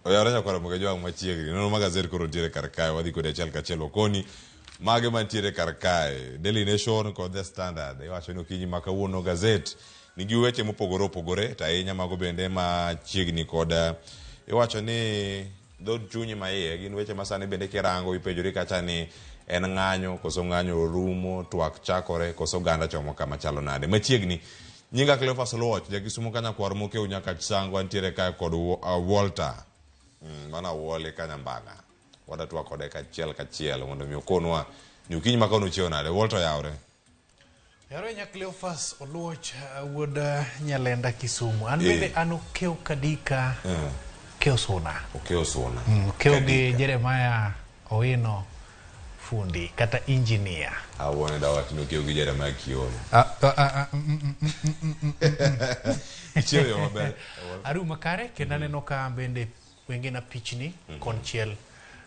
Oyaranya kora mga jwang machiegni. Nono magazet koro ntiere karkae. Wadhi kode chal kachelo koni. Mage mantiere karkae. Daily Nation kod The Standard. Iwacho ni okinyi ma kawuono gazet. Nigi weche mopogore opogore. Ta ahinya mago bende machiegni koda. Iwacho ni dhod chunyi ma iye. Gin weche masani bende kirango ipenjori kacha ni en ng'anyo. Koso ng'anyo rumo. Twak chakore. Koso ganda chomo kama chalo nade. Machiegni. Nyinga Cleophas Oluoch. Jakisumo kanya kwar moke unyaka chisango. Ntiere kae kod Walter. Mana wole kanyambaga. Wada tuwa kode kachiel mondo mi okonwa ni ukinyi makono chio nade. Walter yaure. Yaure nya Cleophas Oluoch wuod Nyalenda Kisumu. An bende an okeo kadika keo suna. Okeo suna. Okeo gi Jeremiah Owino fundi kata engineer. Awone dawati no okeo gi Jeremiah Kiolo. Chio yo maber. Aru makare kenda neno ka bende wengena pichni konchiel.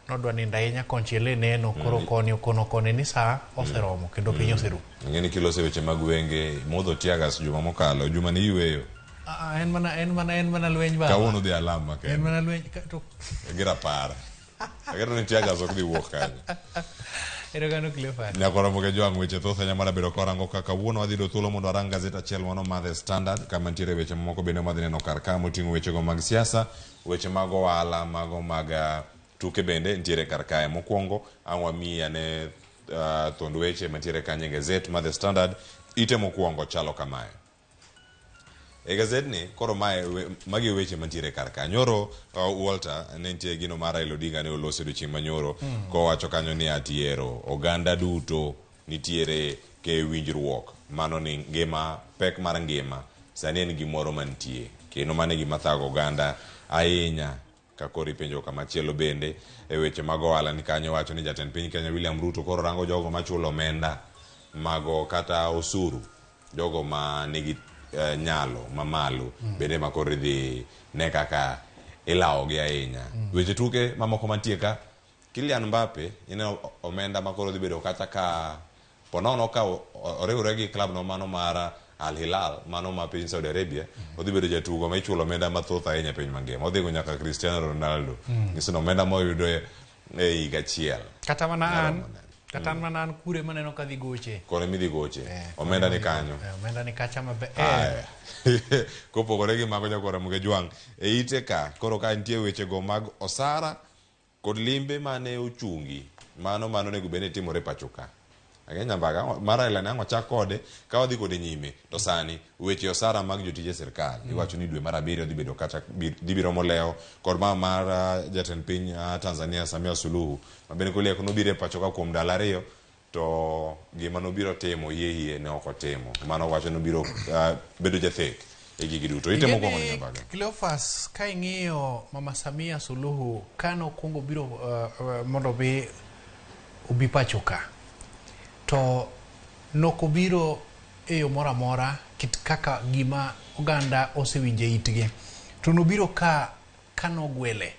Nodwa ninda ahinya konchiel neno koro koni okono kone ni saa oseromo kendo piny oseru. Ngeni kilose weche mag wenge modho tiagas juma mokalo juma ni yweyo. En mana lweny ba. Kawuono dhi alama ke. En mana lweny to gira para. Agero ni tiagas ok dhi wuok kanyo. Erogano Cleophas. Nyakora moke jwang weche thoth nyamara bedo korango kaka wuono wadhi do thuolo mondo arang gazeta achiel mano ma The Standard kama ntiere weche moko bende madhi neno kar ka moting'o weche go mag siasa, weche mag ohala, mago mag tuke bende ntiere kar kae. Mokwongo ang'wa miya ne thond weche mantiere kanye gazet ma The Standard ite mokwongo chalo kamae. E gazet ni koro magi weche mantiere kar ka. Nyoro Walter ne ntie gino mara Raila Odinga ne olose odiochieng' manyoro kowacho kanyo ni atiero oganda duto nitiere ke winjruok mano ni ngima pek mar ngima sani en gimoro mantie kendo mane gima thago oganda ahinya ka koro ipenjo kamachielo bende e weche mag ohala ni kanyo wacho ni jatend piny Kenya William Ruto koro rango jogo machulo omenda mago kata osuru jogo ma nigi nyalo mamalo bende makoro dhi ne kaka ilao gi ahinya. Weche tuke mamoko mantie ka Kylian Mbappe ine omenda makoro dhi bedo kata ka ponono ka oriwre gi club no mano mar Al Hilal mano ma piny Saudi Arabia odhi bedo jatugo ma ichulo omenda mathoth ahinya piny mangima. Odhi go nyaka Cristiano Ronaldo. Ngisino omenda moyudo e higa achiel. Kata mana an kure maneno ka dhi goche. Kone mi dhi goche. Omenda ni kanyo. Omenda ni kacha mabe. Kopogore gi mago nyakora muge jwang. E ite ka koro ka nitie weche go mag osara kod limbe mane ochungi. Mano nego bende timore pachoka. Agenya mbaga mara ila nango chakode ka wadhi kode nyime to sani weche osara mag jotije sirkal iwacho ni dwe mar 7 dhi bedo kata dibiro moleo kod mar jatend piny Tanzania Samia Suluhu mabene kole kono bire pachoka kuom dala riyo to gima no biro temo yeye ne oko temo mano wacho no biro bedo jathek e gigi duto itemo kwa ng'ono mbaga. Cleophas ka ing'iyo Mama Samia Suluhu kano kongo biro mondo be ubi pachoka to nokobiro e yo mora mora kit kaka gima oganda osewinje itgi to nobiro ka kanogwele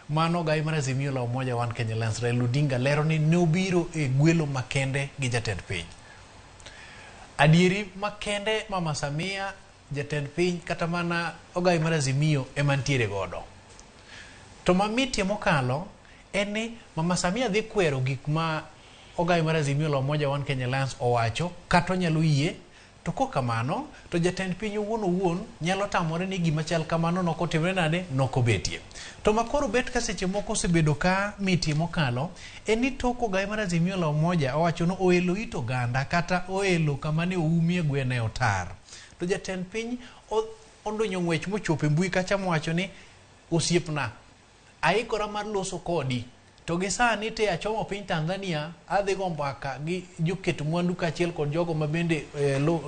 mano gai mar Azimio la Umoja One Kenya Alliance Raila Odinga lero ni nobiro e gwelo makende gi jatend piny adieri makende Mama Samia jatend piny kata mana ogai mar Azimio emantiere godo to mamitie mokalo eni Mama Samia dhi kwero gik ma ogai mar Azimio la Umoja One Kenya Alliance owacho kato nyalo yie to kokamano to jatend piny owuon nyalo tamore ni gima chal kamano nokotimre nade nokobetie to makoro bet ka seche moko osebedo ka mitie mokalo eni toko ogai mar Azimio la Umoja owacho no oelo ito ganda kata oelo kamane oumie gwene otar to jatend piny ondonyo ng'wech mochope mbui kacha mowacho ni osiepna aikora mar loso kodi to gi sani te achomo piny Tanzania adhi go mbaka gi joket mwandu kachiel kod jogo mabende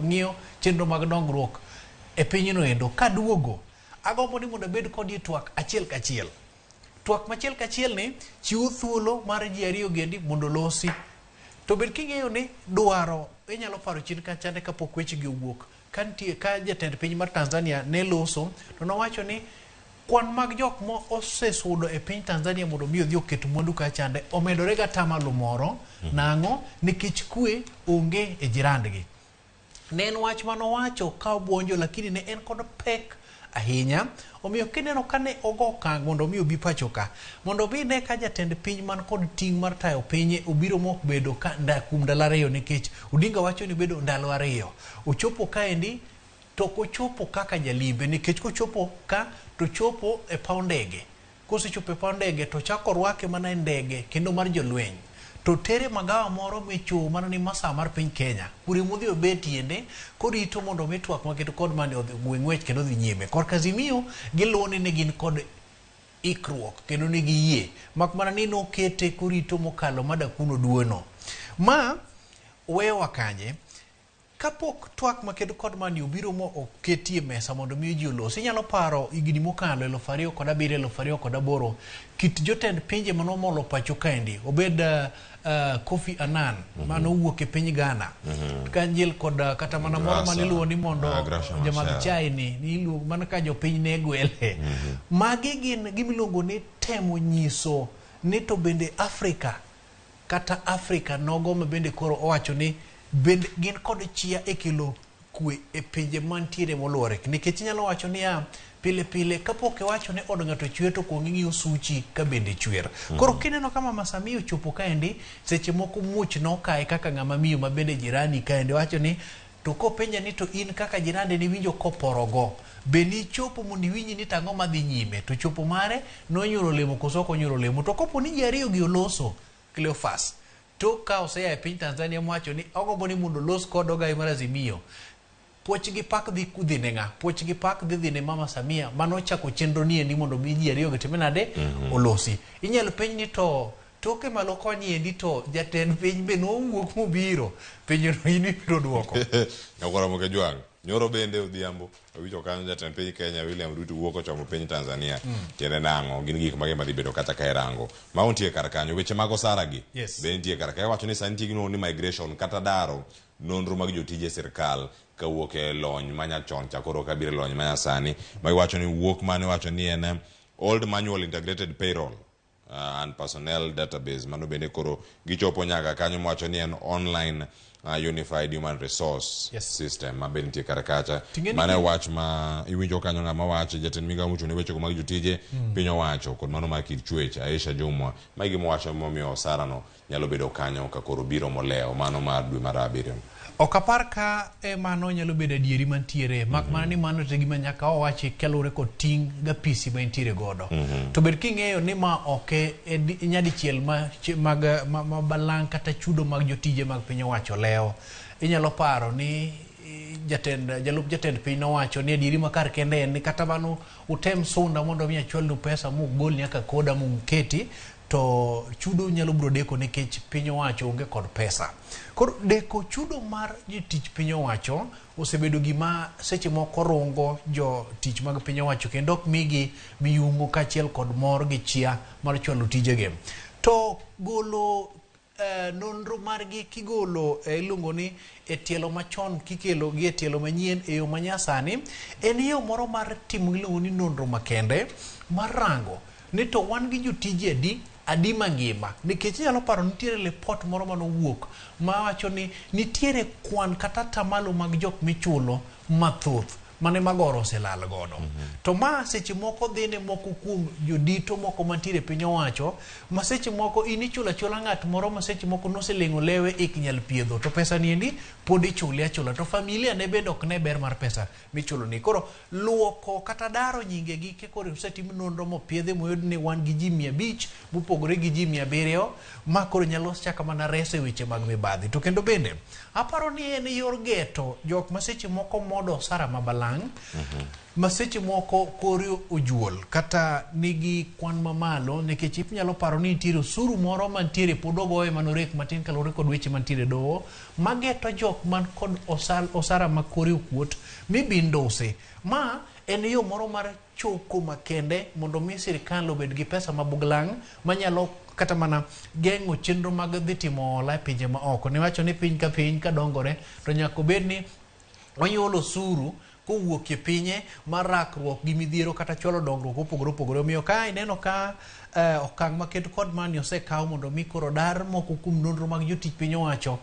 ng'iyo chenro mag dongruok e pinyno endo kaduogo agombo ni mondo bed kod twak achiel kachiel twak machiel kachiel ni chiwo thuolo mar ji ariyo gendi mondo losi to bed king'eyo ni dwaro inyalo paro chien kachande kapok weche gi owuok ka jatend piny mar Tanzania ne loso to nowacho ni kwan mag jok mo osesudo e piny Tanzania mondo mi odhi oket mwandu kachande omedore ga tamalo moro nang'o nikech kwe onge e jirandgi ne en wach mano wacho ka obwonjo lakini ne en kod pek ahinya. Omiyo kineno kane ogo okang' mondo mi obi pacho ka, mondo mi ne ka jatend piny man kod ting' mar tayo pinye obiro mok bedo ka kuom ndalo ariyo, nikech Odinga wacho ni bedo ndalo ariyo. Ochopo kaendi to kochopo kaka jalimbe, nikech kochopo ka to chopo e paw ndege. Kosechopo e paw ndege to chako rwake mana e ndege kendo mar jolweny. To tere magawa moro micho mana ni masa mar piny Kenya. Kuri mudhi obet tiende korito mondo mitwak maketo kod mane ng'wech kendo dhi nyime. Korka Azimio giluoni ne gin kod ikruok kendo ne giyie. Mak mana ni nokete korito mokalo madakuno duono. Ma weyo wakanye. Kapok twak makedo kod mani obiro mo oketie mesa mondo miyo ji olos. Inyalo paro higni mokalo 2007 2008 kit jotend pinje manomolo pacho kaendi obed Kofi Annan mano wuok e piny Ghana kanjil kod kata mana moro maniluwo ni mondo jamag chai ni iluongo mana ka jopiny ne gwele. Magi gin gimiluongo ni temo nyiso ni to bende Afrika kata Afrika nogo ma bende koro owacho ni bende gin kod chia e kelo kwe e pinje mantiere moluore. Nikech inyalo wacho ni pile pile kapok iwacho ni od ng'ato chwe to kuong ing'iyo suchi ka bende chwer. Koro kineno kama Mama Samia ochopo kaendi seche moko much nokae kaka ng'ama miyo ma bende jirani kaendi wacho ni to kopenja ni to in kaka jirani ni winjo koporogo be ni chopo mondo iwinji ni tang'o madhi nyime, to chopo mare nonyuolo lemo koso ok onyuolo lemo. To kopo ni ji ariyo gi oloso Cleophas to ka osea e piny Tanzania mwacho ni ogombo ni mondo los kod ogai mar Azimio, puoch gi pak dhi kudhine ng'a? Puoch gi pak dhi dhine Mama Samia manochako chenro ni endi mondo mi ji ariyo gitime nade olosi. Inyalo penj ni to toke malo konyi endi to jatend piny be nowuok mobiro penjo no in ibiro duoko. Nyakora moke Jwang nyoro bende odhiambo awicho kanyo jatend piny Kenya William Ruto wuok ochomo piny Tanzania. Tiende nang'o gin gik mage madhi bedo kata ka erango ma untie kar kanyo weche mag osara gi be nitie kar kanyo. Wacho ni sani tigno ni migration kata daro nonro mag jotije sirkal kawuok e lony manyachon chakoro kabire lony manyasani ma iwacho ni wuok mane wacho ni en old manual integrated payroll and personnel database mano bende koro gichopo nyaka kanyo mwacho ni en online unified human resource system ma bende nitie kar kacha mane wach ma iwinjo kanyo ng'ama wacho jatend migawo mochung' ne weche mag jotije piny owacho kod mano mar kit chwech Aisha Jumwa ma gima wacho momiyo osara no nyalo bedo kanyo ka koro biro moleo mano mar dwe mar 7. Ok apar ka mano nyalo bedo adieri mantiere mak mana ni mano te gima nyaka owachi kalure kod ting' gapisi ma intiere godo. To bed king'eyo ni ma ok nyadichiel ma balang' kata chudo mag jotije mag piny owacho leo. Inyalo paro ni jalup jatend piny nowacho ni adieri makar kende en ni kata mano utem sunda mondo mi achwalnu pesa mugol nyaka koda muketi to chudo nyalo bro deko nikech piny owacho onge kod pesa. Koro deko chudo mar jotich piny owacho osebedo gima seche moko rungo jo tich mag piny owacho kendo ok migi miyungo kachiel kod mor gi chia mar chwalo tijege. To golo nonro margi kigolo iluongo ni e tielo machon kikelo gi e tielo manyien e yo manyasani en yo moro mar timo iluongo ni nonro makende mar rango ni to wan gi jotije adi mangima. Nikech inyalo paro nitiere report moro manowuok ma wacho ni nitiere kwan kata tamalo mag jok michulo mathoth mane magoro oselal godo. To ma seche moko dhine moko kuom jodito moko mantiere piny owacho ma seche moko inichula chula ng'at moro ma seche moko noselengo lewe ik nyal piedho to pesa niendi pod ichule achula to familia ne bende ok ne ber mar pesa michulo ni. Koro luoko kata daro nyinge gi kekore usetim nonro mopiedhe moyud ni wan gi ji 500 mopogore gi ji 700 ma koro nyalo chaka mana rese weche mag mibadhi. To kendo bende aparo ni en yor geto jok ma seche moko modo osara mabalang' ma seche moko korio ojuol kata nigi kwan mamalo nikech inyalo paro ni nitiere osuru moro mantiere pod ogoye manorek matin kalore kod weche mantiere doho mageto jok man kod osara ma kore okuot mibindose. Ma en yo moro mar choko makende mondo mi sirkal obed gi pesa mabuglang' manyalo kata mana geng'o chenro mag dhi timo ohala e pinje ma oko. Niwacho ni piny ka piny ka dongore to nyaka bed ni onyuolo osuru kowuok e pinye mar rakruok gi midhiero kata chwalo dongruok opogore opogore. Omiyo ka ineno ka okang' maket kod mani osekaw mondo mi koro dar moko kuom nonro mag jotich piny owacho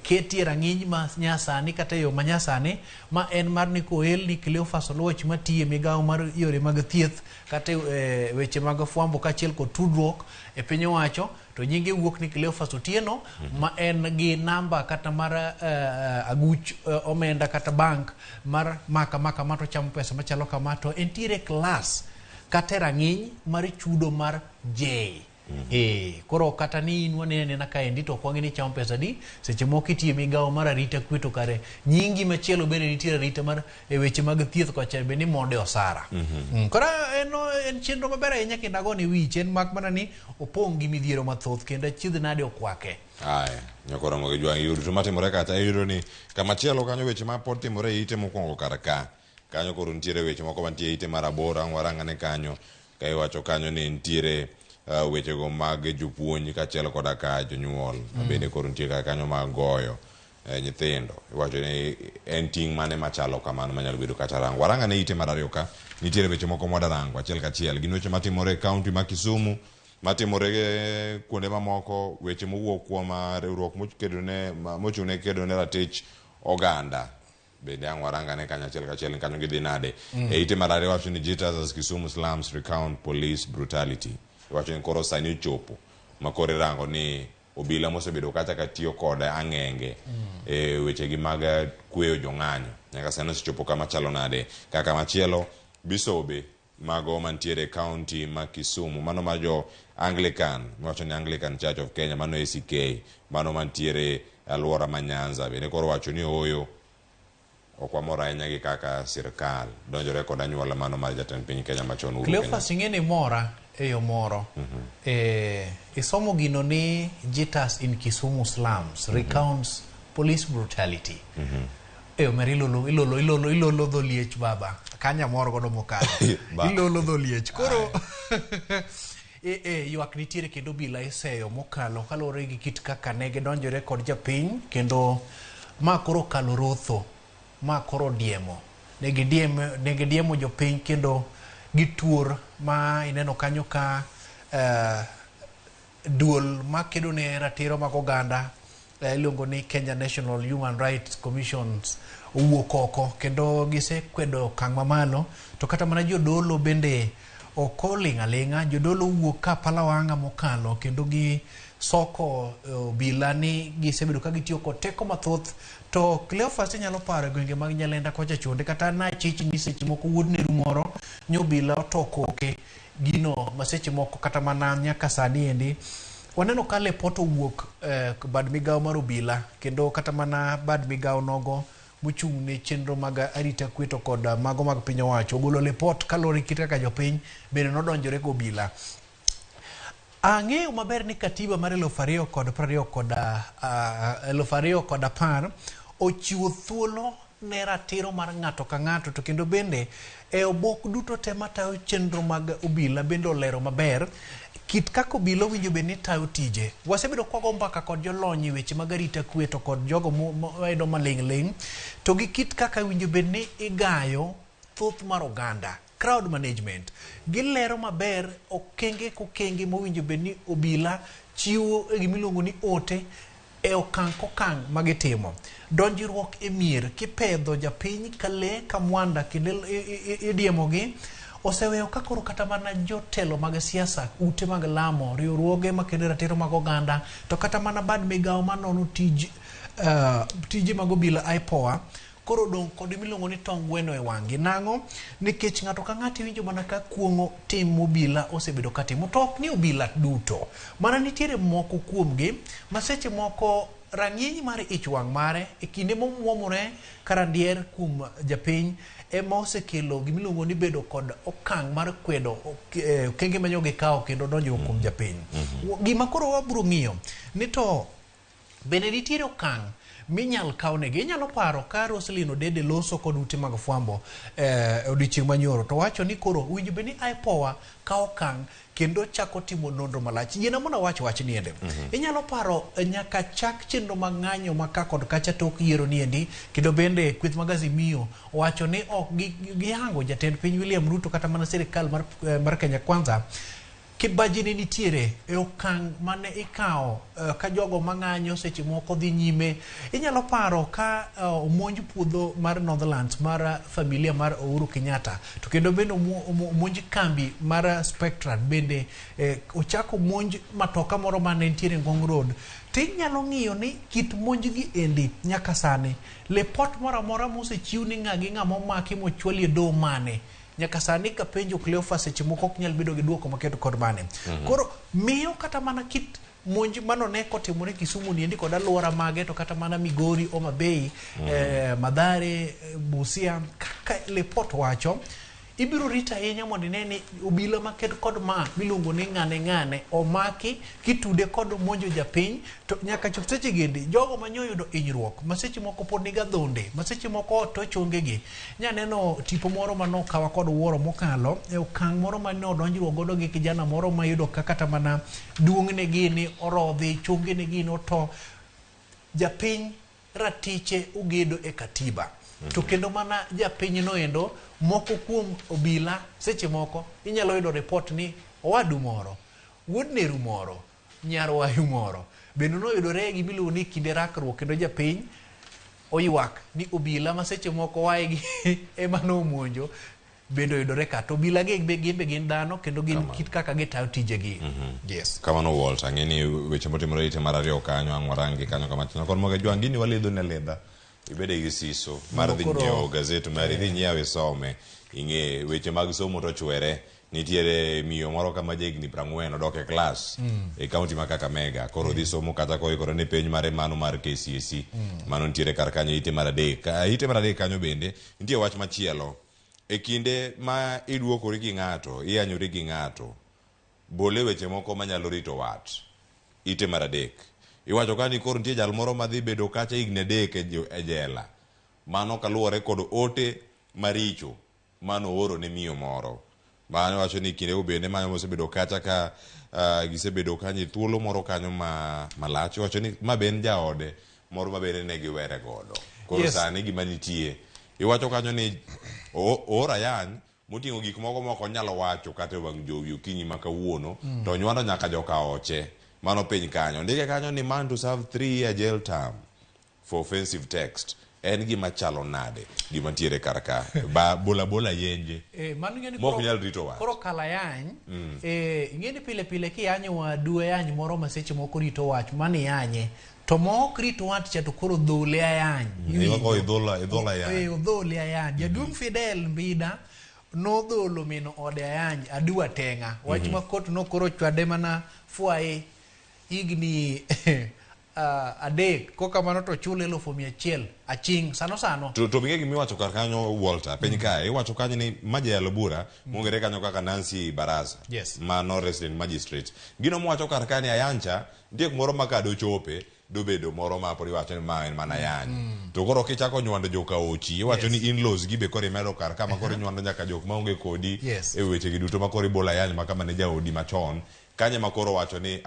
ketie rang'iny ma nyasani kata yo ma nyasani ma en mar ni koel ni Cleophas Oluoch matiye migawo mar yore mag thieth kata weche mag fwambo kaachiel kod tudruok e piny owacho, to nyinge wuok ni Cleophas Otieno ma en gi namba kata mar aguch omenda kata bank mar maka mato chamo pesa machalo kama, to entiere klas kata rang'iny mar chudo mar J. Koro kata ni inwa nena kaendi to kwang'e ni chamo pesa di seche moko itiye migawo mar arita kwe to kare nyingi machielo bende nitiere arita mar weche mag thieth kocha be ni monde osara. Koro en chenro maber ahinya kendo agone wich, en mak mana ni opong' gi midhiero mathoth kendo achiedh nade okwake. Nyakoro mo gi jwang' yudo to matimore kacha yudo ni kamachielo kanyo weche ma pod timore ite mokwongo kar ka kanyo koro nitiere weche moko mantie ite mar abora warangane kanyo ka iwacho kanyo ni nitiere weche go mag jopuonj kaachiel koda ka jonyuol bende koro nitiere kanyo mag goyo nyithindo. Iwacho ni en ting' mane machalo kamano manyalo bedo kata rango. Warangane ite mar ariyo ka nitiere weche moko mwadarango achiel kachiel gin weche matimore e kaunti ma Kisumu, matimore kuonde mamoko, weche mowuok kuom riwruok mochung'ne kedo ne ratich oganda bende warangane kanyo achiel kachiel kanyo gidhi nade. Ite mar ariyo wacho ni Jitters as Kisumu slums recount police brutality. Wacho ni koro sani ochopo makore rango ni obila mosebedo kacha katiyo kod ang'enge weche gi mag kweyo jong'anyo nyaka sani osechopo kama chalo nade. Kaka machielo bisobe mago mantiere county ma Kisumu, mano ma jo Anglican, wacho ni Anglican Church of Kenya, mano ACK, mano mantiere alwora ma Nyanza bende koro wacho ni oyo okwamora ahinya gi kaka sirkal donjore kod anyuola mano mar jatend piny Kenya machon Uhuru Kenyatta. Cleophas ing'eni mora e yo moro isomo gino ni Jitters in Kisumu slums recounts police brutality. Ilolo dho liech baba kanya moro godo mokalo ilolo dho liech koro ywak nitiere kendo bila iseyo mokalo kalore gi kit kaka ne gidonjore kod japiny kendo ma koro kalo rotho ma koro diemo negidiemo jopiny kendo gituor ma ineno kanyo ka duol ma kedo ne ratiro mag oganda iluongo ni Kenya National Human Rights Commissions owuok oko kendo gisekwedo okang' mamalo, to kata mana jodolo bende okoling' aling'a. Jodolo wuok ka palawang'a mokalo kendo gi soko obila ni gisebedo ka gitiyo kod teko mathoth. To Cleophas nyalo paro gwenge mag Nyalenda kocha chonde kata na chich ni seche moko wuodne rumoro nyobila otokoke gino maseche moko kata mana nyaka sani endi waneno ka lepot owuok bad migawo mar obila kendo kata mana bad migawo nogo mochung' ne chenro mag arita kwe to kod mago mag piny owacho ogolo lepot kalore kit kaka jopiny bende nodonjore go obila. Ang'eyo maber ni katiba mar 2010 ochiwo thuolo ne ratiro mar ng'ato ka ng'ato, to kendo bende e obok duto te matayo chenro mag obila bende olero maber kit kaka obila winjo bende ni tayo tije. Wasebedo kwago mbaka kod jolony weche mag arita kwe to kod jogo moedo maling' to gi kit kaka winjo bende ni igayo thoth mar oganda, crowd management. Gilero maber okenge kokenge mowinjo bende ni obila chiwo gimiluongo ni ote e okang' kokang' magitimo. Donjruok e mier kipedho japiny kale kamwanda kendo idiemogi oseweyo ka koro kata mana jotelo mag siasa, ute mag lamo, riwruoge makendo ratiro mag oganda, to kata mana bad migawo manono tije mag obila IPOA koro dong' kod miluongo ni tong' gweno e wang'gi. Nang'o? Nikech ng'ato ka ng'ato winjo mana ka kuong'o tim obila osebedo ka timo, to ok ni obila duto, mana nitiere moko kuomgi maseche moko rang'iny mar ich wang' mare e kinde momuomore karandier kuom japiny ema osekelo gimiluongo ni bedo kod okang' mar kwedo okenge manyo gikawo kendo donjo kuom japiny. Gima koro wabro ng'iyo ni to bende nitiere okang' minyal kawnegi. Inyalo paro ka Roselyn Odede loso kod ute mag fwambo odiochieng' manyoro to wacho ni koro winjo be ni IPOA kao okang' kendo chako timo nonro malach. Yiena mona wach niende. Inyalo paro nyaka chak chenro mag ng'anyo maka kod kacha tok yiero niendi, kendo bende kweth mag Azimio wacho ni ok gihango jatend piny William Ruto kata mana sirikal mar Kenya Kwanza. Kibajini nitiere e okang' mane ikao ka jogo mang'anyo seche moko dhi nyime. Inyalo paro ka omonj puodho mar Northlands mar familia mar Uhuru Kenyatta, to kendo bende omonj kambi mar Spectra, bende ochako monj matoka moro mane nitiere Ngong Road. Tinyalo ng'iyo ni kit monj gi endi nyaka sani report mora mosechiw ni ng'ama omaki mochwali e doho mane nyaka sani ka penjo Cleophas seche moko ok nyal bedo gi duoko maketo kod mane. Koro miyo kata mana kit monj manone kotimore Kisumu niendi kod alwora mage, to kata mana Migori, Homa Bay, Mathare, Busia, kaka report wacho ibiro rita ahinya mondo ine ni obila maket kod ma miluongo ni ng'ane omaki kitude kod monjo japiny, to nyaka chop seche gendi jogo manyoyudo hinyruok maseche moko pod niga dhonde, maseche moko to chongegi. Nyaneno tipo moro manokawa kod wuoro mokalo e okang' moro mane odonjruok godo gi kijana moro mayudo kata mana duong'ne gini orodhi, chongene gini to japiny ratiche ugedo e katiba. To kendo mana japiny noendo moko kuom obila seche moko inyalo yudo report ni owadu moro, wuod neru moro, nyarwayu moro bende noyudore gi miluongo ni kinde rakruok, kendo japiny oywak ni obila ma seche moko wae gi ema nomonjo bende oyudore ka. To obila gi gimbe gin dhano kendo gin kit kaka gitayo tijegi. Yes. Kamano Walter, ang'eni weche motimore ite mar ariyo kanyo ang'warangi kanyo kamachina kon moga jwangini walidho ne ledha ibede gi siso mar dhi nyiewo gazet mar dhi nyiewo isome ing'e weche mag somo to chwere. Nitiere miyo moro kama jegni 40 odok e klas e kaunti ma Kakamega, koro dhi somo kata koikore ni penj mare mano mar KCSE mano nitiere kar kanyo ite mar adek. Ite mar adek kanyo bende nitie wach machielo e kinde ma iduokori gi ng'ato, iyanyori gi ng'ato, bole weche moko manyalo rito wat. Ite mar adek iwacho ka ni koro nitie jal moro madhi bedo kacha higni 3 e jela, mano kaluwore kod ote maricho mano oro ne miyo moro. Mano wacho ni kinde ubende manyo mosebedo kacha ka gisebedo kanyo thuolo moro kanyo malach. Wacho ni ma ben jaode moro mabende ne giwere godo. Koro sani gima nitie iwacho kanyo ni ora yan moting'o gik moko moko nyalo wacho kata wang' jowi okinyi ma kawuono to nywando nyaka joka oche. Mano piny kanyo ndike kanyo ni man to serve 3-year jail term for offensive text. En gima chalo nade gima tiere karka bola yenje mano ngeni mok nyal rito wat. Koro kala yany ngeni pile ki yanyo wadu yany moro maseche moko rito wach mani yanye to mok rito wat cha to koro dhole yany ko idhola yany dhole yany jaduong' Fidel Mbida no dholo mino ode yany adua tenga wach makot no koro chwade mana fuae igni adek koka mano to chule 100,000 aching sano to binge gimi wacho kar kanyo Walter piny kae iwacho kanyo ni majayalo bura mongere kanyo kaka Nancy Baraza mano resident magistrate gino mwacho kar kanyo ayancha ndiek moro makado chope dobedo moro ma pori wacho ni ma en mana yani to koro kichako nywando joka ochi iwacho ni in-laws gibe kore medo kar kama kore nywando nyaka jok maonge kodi e weche gi duto makore bola yani makama ne jaodi machon kanye makoro wacho ni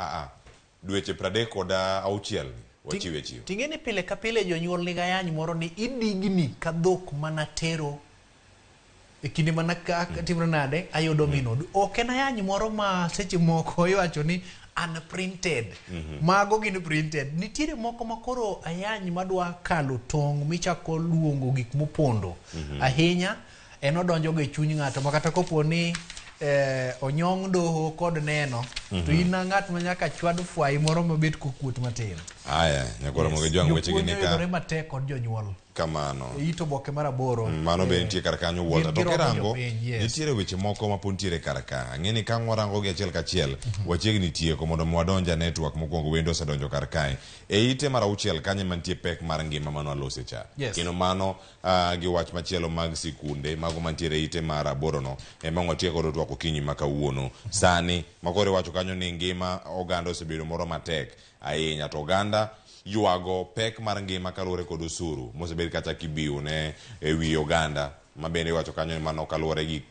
dweche 36 wachiwe chiwo. Tingeni pile ka pile jonyuol ni gayany moro ni idigni ka dhok mana tero e kinde mana timro nade ayudo minodu. Ok en ayany moro ma seche moko iwacho ni unprinted. Mago gin printed. Nitiere moko makoro ayany madwa kalo tong' michako luongo gik mopondo. Ahinya en odonjo go e chuny ng'ato makata kopo ni onyong' doho kod neno to ina ng'at ma nyaka chwad fwai moro mabet kokuot matin. Aya nyakoro moge jwang' weche gini ka yudore matek kod jonyuol kamano ito boke mar 8 mano be nitie kar kanyo Walter to kirango nitiere weche moko ma pon nitiere kar ka ang'eni ka ng'warango gi achiel kachiel wachiegni tieko mondo mwadonja network mokwongo wendo osedonjo kar kae e ite mar 6 kanye mantie pek mar ngima mano alose cha kendo mano gi wach machielo mag sikunde mago mantiere ite mar 8 no ema watieko do twako kinyi makawuono sani makore wacho kanyo ni ngima oganda osebedo moro matek ahinya to oganda yuago pek mar ngima kaluwore kod osuru mosebed kata kibiu ne ewi oganda ma bende iwacho kanyo ni mano kaluwore gi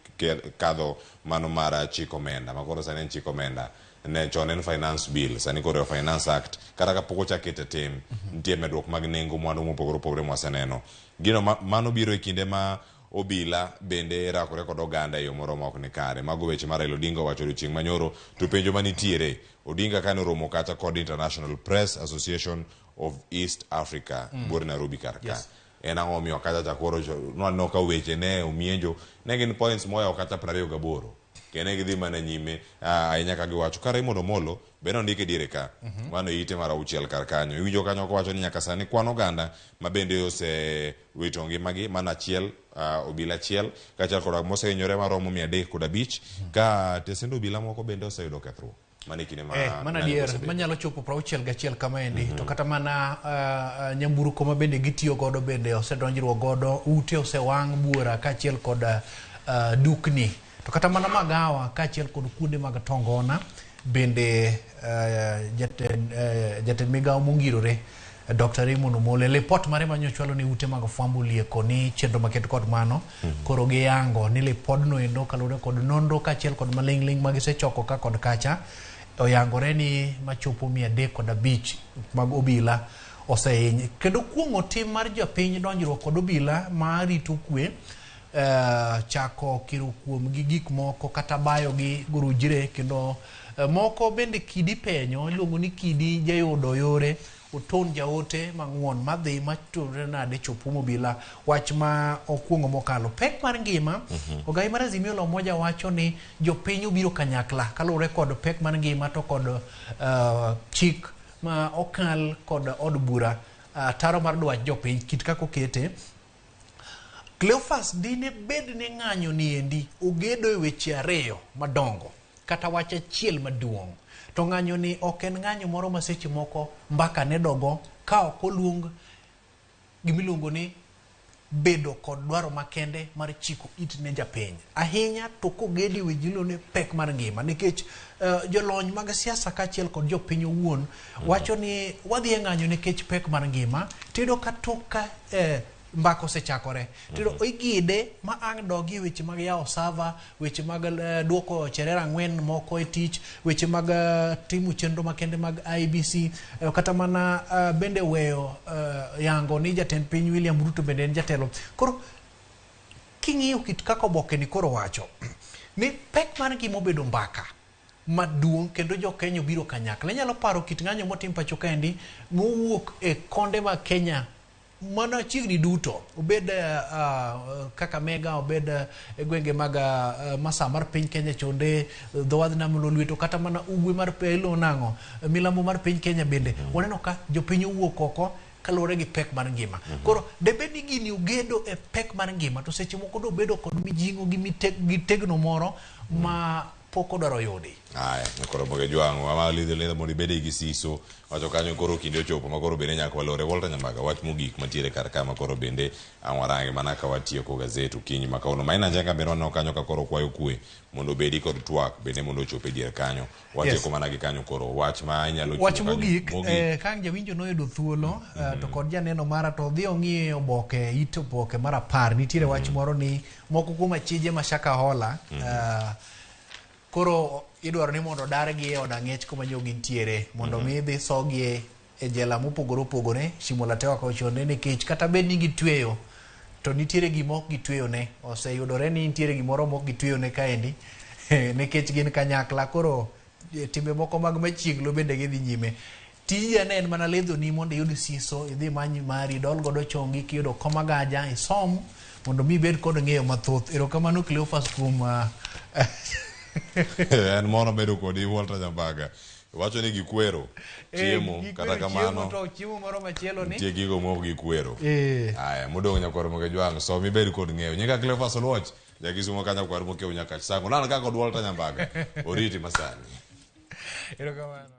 kadho mano mar chik omenda makoro sani en chik omenda ne chon en finance bill sani koro finance act kata kapok ochak ete tim nitie medruok mag nengo mwandu mopogore opogore mwaseneno gino mano biro e kinde ma obila bende rakore kod oganda e yo moro ma ok ni kare mago weche mar Raila Odinga owacho odiochieng' manyoro to penjo manitiere Odinga kane oromo kata kod International Press Association of East Africa buore Nairobi kar ka en ang'o omiyo kata chakoro nwaneno ka weche ne omienjo ne gin points moyawo kata 28 kene gidhi mana nyime ahinya ka giwacho ka Raymond Omolo bende ondike diere ka mano ite mar 6 kar kanyo iwinjo kanyo kowacho ni nyaka sani kwan oganda ma bende osewito ngimagi mana achiel obila achiel kaachiel kod mosehinyore maromo 305 ka tesendo obila moko bende oseyudo kethruok mana dier manyalo chopo 61 kama endi to kata mana nyamburko ma bende gitiyo godo bende osedonjruok godo ute osewang' buora kaachiel kod dukni to kata mana magawa kaachiel kod kuonde mag tongona bende jatend migawo mongirore Dr. Raymond Omolo report mare manyochwalo ni ute mag fwambo lieko ni chenro maket kod mano koro giyango ni lipodno endo kaluwore kod nonro kaachiel kod maling'ling magisechoko ka kod kacha oyangore ni machopo 305 mag obila osehiny kendo kuongo tim mar jopiny donjruok kod obila ma rito kwe chako kiro kuom gi gik moko kata bayo gi gurujire kendo moko bende kidi penyo iluongo ni kidi jayudo yore oton jaote mang'won madhi matore nade chopo mobila wach ma okuongo mokalo pek mar ngima ogai mar Azimio la Umoja wacho ni jopiny obiro kanyakla kaluwore kod pek mar ngima to kod chik ma okal kod od bura taro mar dwach jopiny kit kako kete Cleophas dine bed ni ng'anyo ni endi ogedo e weche ariyo madongo kata wach achiel maduong' to ng'anyo ni ok en ng'anyo moro ma seche moko mbaka ne dogo ka ok oluong gimiluongo ni bedo kod dwaro makende mar chiko it ne japiny ahinya to kogedi wijilo ne pek mar ngima nikech jolony mag siasa kaachiel kod jopiny owuon wacho ni wadhi e ng'anyo nikech pek mar ngima tido katoka mbako osechakore tiro igide ma ang' dogi weche mag yawo sava weche mag duoko cherera 4 moko e tich weche mag timu chenro makende mag IBC kata mana bende weyo yango ni jatend piny William Ruto bende en jatelo koro king'iyo kit kako boke ni koro wacho ni pek mar ngima obedo mbaka maduong' kendo jo Kenya biro kanyakla inyalo paro kit ng'anyo motim pacho kaendi mowuok e konde mag Kenya mana chiegni duto obed Kakamega obed gwenge mag masa mar piny Kenya chonde dhowadh nam lolweto kata mana ugwe mar pelo nango milambo mar piny Kenya bende waneno ka jopiny owuok oko kalore gi pek mar ngima koro debed ni gini ugedo e pek mar ngima to seche moko do bedo kod mijingo gi tegno moro ma poko dwaro yudi aya koro moge jwango ama lidho mondo ibede gi siso wacho kanyo koro kinde ochopo makoro bende nyaka walore Walter Nyambaga wach mogik mantiere kar ka makoro bende ang'warange mana ka watiyo ko gazet okinyi makauno maina njenga bende waneno kanyo ka koro kwayo kwe mondo bedi kod twak bende mondo ochope dier kanyo watieko mana gi kanyo koro wach ma inyalo wach mogik kang jawinjo noyudo thuolo to kod janeno mara to dhi ong'i oboke it oboke mar 10 nitiere wach moro ni moko kuom achije ma Shakahola koro idwaro ni mondo dargi e oda ng'ech kuma jogi ntiere mondo mi dhi sogie e jela mopogore opogore Shimola Tewa ka ochone nikech kata bed ni gitweyo to nitiere gima ok gitweyo ne oseyudore ni nitiere gimoro mok gitweyo ne kaendi nikech gin kanyakla koro timbe moko mag machieglo bende gidhi nyime tija ne en mana ledho ni mondo iyud siso idhi manyi mari dol godo chongi kiyudo komagaja isom mondo mi bed kod ng'eyo mathoth erokamano Cleophas kuom en mono bedo kodi Walter Nyambaga wacho ni gikwero chiemo kata kamano to chiemo moro machielo ni tie gigo moko gikwero aya modong' nyakwaro moge jwang' so mi bed kod ng'eyo nyaka Cleophas Oluoch jakisumo ka nyakwaro mokew nyaka sango nana kaka kod Walter Nyambaga oriti masani erokamano